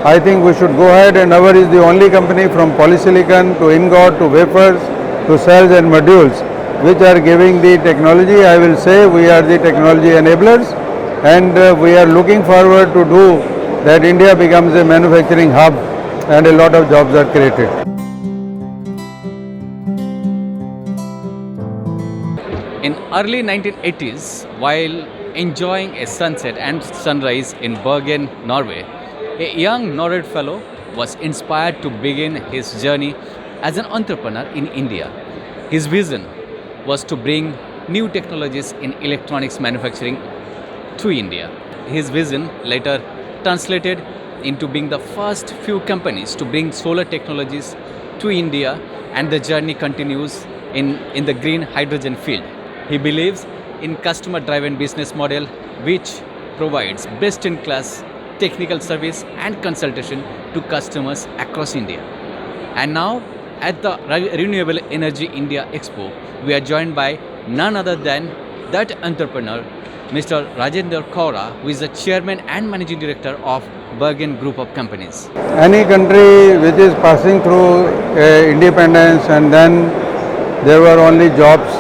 I think we should go ahead, and our is the only company from polysilicon to ingot to wafers to cells and modules which are giving the technology. I will say we are the technology enablers, and we are looking forward to do that India becomes a manufacturing hub and a lot of jobs are created. In early 1980s, while enjoying a sunset and sunrise in Bergen, Norway, a young Norwegian fellow was inspired to begin his journey as an entrepreneur in India. His vision was to bring new technologies in electronics manufacturing to India. His vision later translated into being the first few companies to bring solar technologies to India, and the journey continues in the green hydrogen field. He believes in customer-driven business model which provides best-in-class technical service and consultation to customers across India. And now at the Renewable Energy India Expo, we are joined by none other than that entrepreneur, Mr. Rajinder Kaura, who is the chairman and managing director of Bergen Group of Companies. Any country which is passing through independence, and then there were only jobs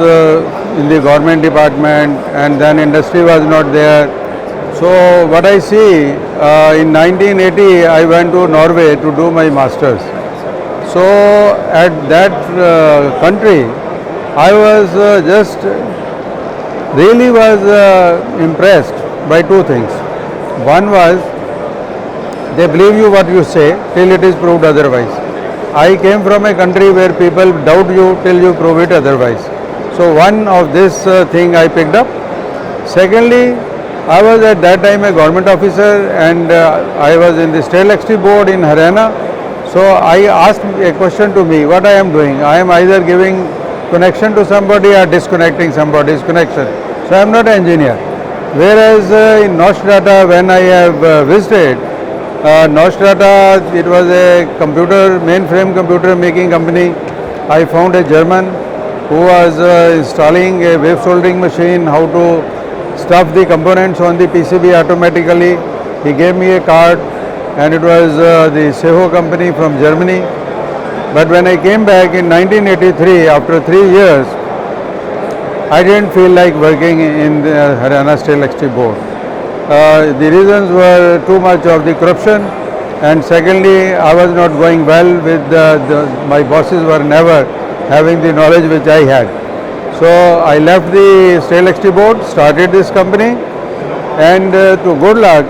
in the government department, and then industry was not there. So what I see, in 1980 I went to Norway to do my masters. So at that country I was really impressed by two things. One was they believe you what you say till it is proved otherwise. I came from a country where people doubt you till you prove it otherwise. So one of this thing I picked up. Secondly, I was at that time a government officer, and I was in the State Electricity Board in Haryana. So I asked a question to me, what I am doing? I am either giving connection to somebody or disconnecting somebody's connection. So I am not an engineer. Whereas in Nostrata, when I have visited, Nostrata, it was a mainframe computer making company. I found a German who was installing a wave soldering machine, how to stuff the components on the PCB automatically. He gave me a card, and it was the Seho company from Germany. But when I came back in 1983, after 3 years, I didn't feel like working in the Haryana State Electricity Board. The reasons were too much of the corruption, and secondly, I was not going well with my bosses were never having the knowledge which I had. So I left the State Electricity Board, started this company, and to good luck,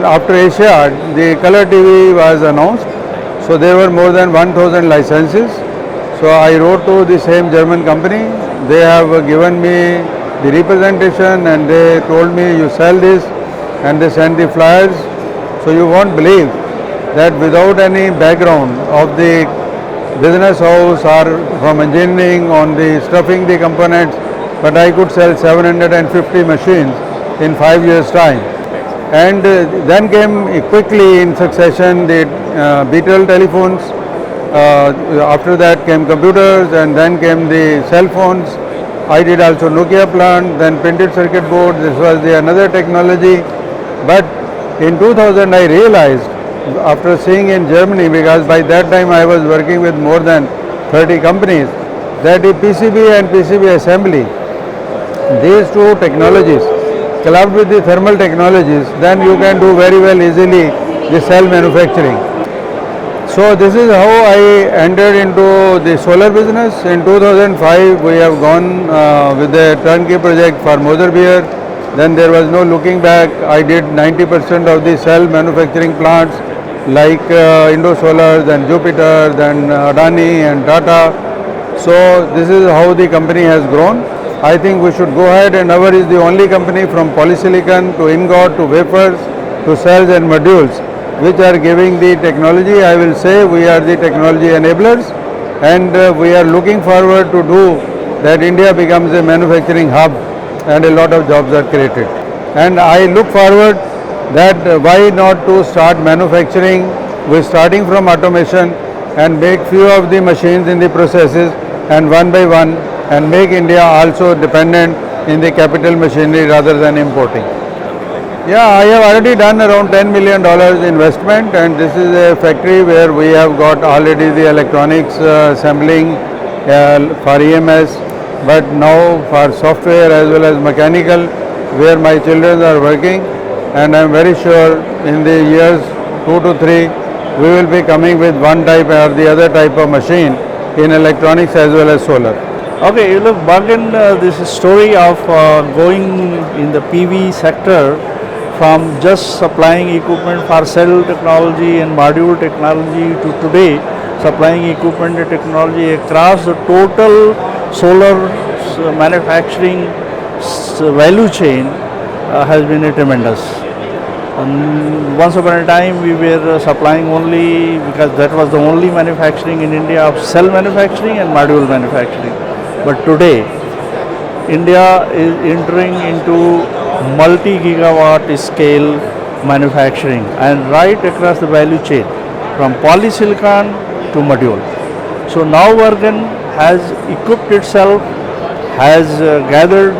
after Asiad, the color TV was announced. So there were more than 1,000 licenses. So I wrote to the same German company. They have given me the representation, and they told me you sell this, and they sent the flyers. So you won't believe that without any background of the business house or from engineering on the stuffing the components, but I could sell 750 machines in 5 years time. And then came quickly in succession the Beetle telephones, after that came computers, and then came the cell phones. I did also Nokia plant, then printed circuit board. This was another technology. But in 2000 I realized, after seeing in Germany, because by that time I was working with more than 30 companies, that the PCB and PCB assembly, these two technologies clubbed with the thermal technologies, then you can do very well easily the cell manufacturing. So this is how I entered into the solar business. In 2005 we have gone with a turnkey project for Mother Beer. Then there was no looking back. I did 90% of the cell manufacturing plants like Indosolar, then Jupiter, then Adani and Tata. So this is how the company has grown. I think we should go ahead, and our is the only company from polysilicon to ingot to wafers to cells and modules which are giving the technology. I will say we are the technology enablers, and we are looking forward to do that India becomes a manufacturing hub and a lot of jobs are created. And I look forward that why not to start manufacturing with starting from automation and make few of the machines in the processes, and one by one, and make India also dependent in the capital machinery rather than importing. Yeah, I have already done around $10 million investment, and this is a factory where we have got already the electronics assembling for EMS, but now for software as well as mechanical, where my children are working, and I am very sure in the years 2 to 3 we will be coming with one type or the other type of machine in electronics as well as solar. Okay, you look, Bergen, this is story of going in the PV sector from just supplying equipment for cell technology and module technology to today supplying equipment and technology across the total solar manufacturing value chain has been a tremendous. Once upon a time we were supplying only, because that was the only manufacturing in India of cell manufacturing and module manufacturing. But today India is entering into multi-gigawatt scale manufacturing and right across the value chain from polysilicon to module. So now Bergen has equipped itself, has gathered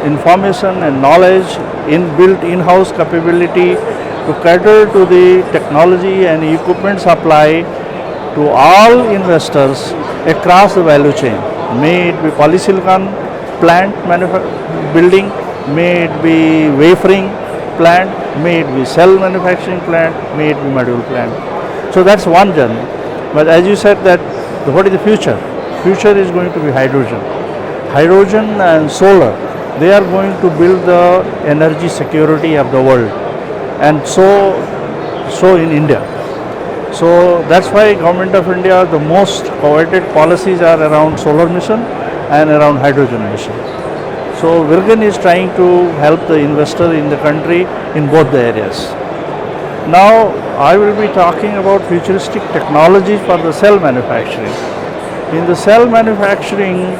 information and knowledge, built in-house capability to cater to the technology and equipment supply to all investors across the value chain. May it be polysilicon plant building, may it be wafering plant, may it be cell manufacturing plant, may it be module plant. So that's one journey. But as you said that what is the future? Future is going to be hydrogen. Hydrogen and solar, they are going to build the energy security of the world, and so in India. So that's why Government of India, the most coveted policies are around solar mission and around hydrogen mission. So Bergen is trying to help the investor in the country in both the areas. Now I will be talking about futuristic technologies for the cell manufacturing. In the cell manufacturing,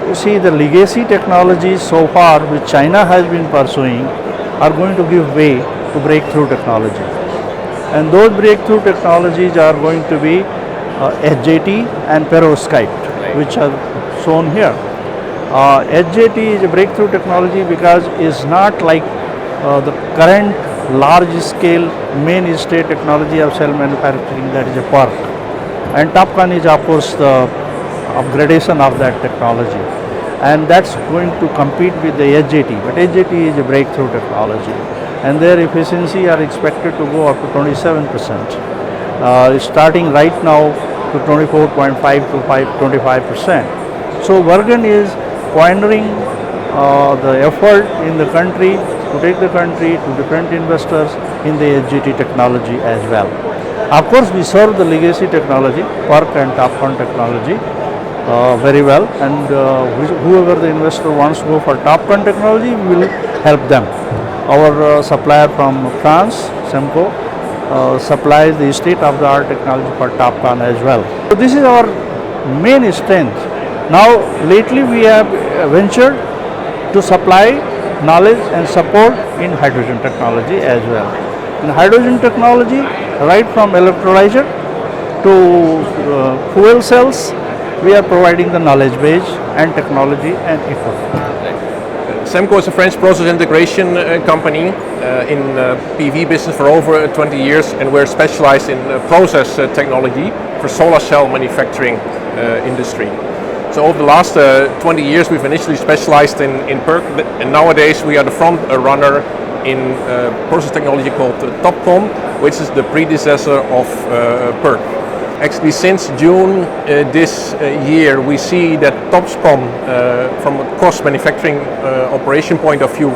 you see the legacy technologies so far which China has been pursuing are going to give way to breakthrough technology. And those breakthrough technologies are going to be HJT and perovskite, which are shown here. HJT is a breakthrough technology because it's not like the current large scale mainstay technology of cell manufacturing, that is a PERC. And TOPCon is of course the upgradation of that technology, and that's going to compete with the HJT. But HJT is a breakthrough technology, and their efficiency are expected to go up to 27%, starting right now to 24.5 to 25%. So Bergen is pioneering the effort in the country to take the country to different investors in the HGT technology as well. Of course, we serve the legacy technology, PERC and TOPCon technology very well, and whoever the investor wants to go for TOPCon technology, we will help them. Our supplier from France, Semco, supplies the state-of-the-art technology for TOPCon as well. So this is our main strength. Now lately we have ventured to supply knowledge and support in hydrogen technology as well. In hydrogen technology, right from electrolyzer to fuel cells, we are providing the knowledge base and technology and equipment. Semco is a French process integration company in PV business for over 20 years, and we're specialized in process technology for solar cell manufacturing industry. So over the last 20 years we've initially specialized in PERC, and nowadays we are the front runner in process technology called TOPCon, which is the predecessor of PERC. Actually, since June this year, we see that TOPCon, from a cost manufacturing operation point of view,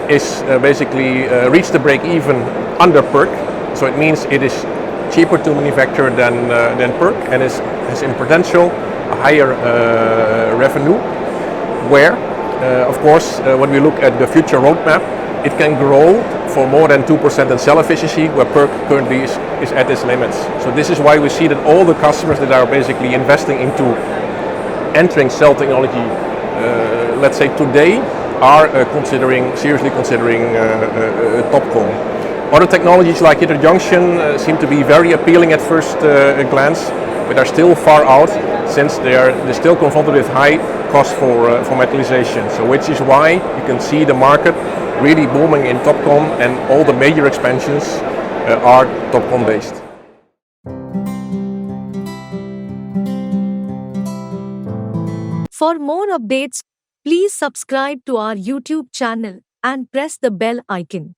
is basically reached the break even under PERC. So it means it is cheaper to manufacture than PERC, and has in potential a higher revenue. Where, of course, when we look at the future roadmap, it can grow for more than 2% in cell efficiency, where PERC currently is at its limits. So this is why we see that all the customers that are basically investing into entering cell technology, let's say today, are seriously considering TOPCon. Other technologies like heterojunction seem to be very appealing at first glance, but are still far out since they're still confronted with high cost for metallization. So which is why you can see the market really booming in TopCon, and all the major expansions are TopCon based. For more updates, please subscribe to our YouTube channel and press the bell icon.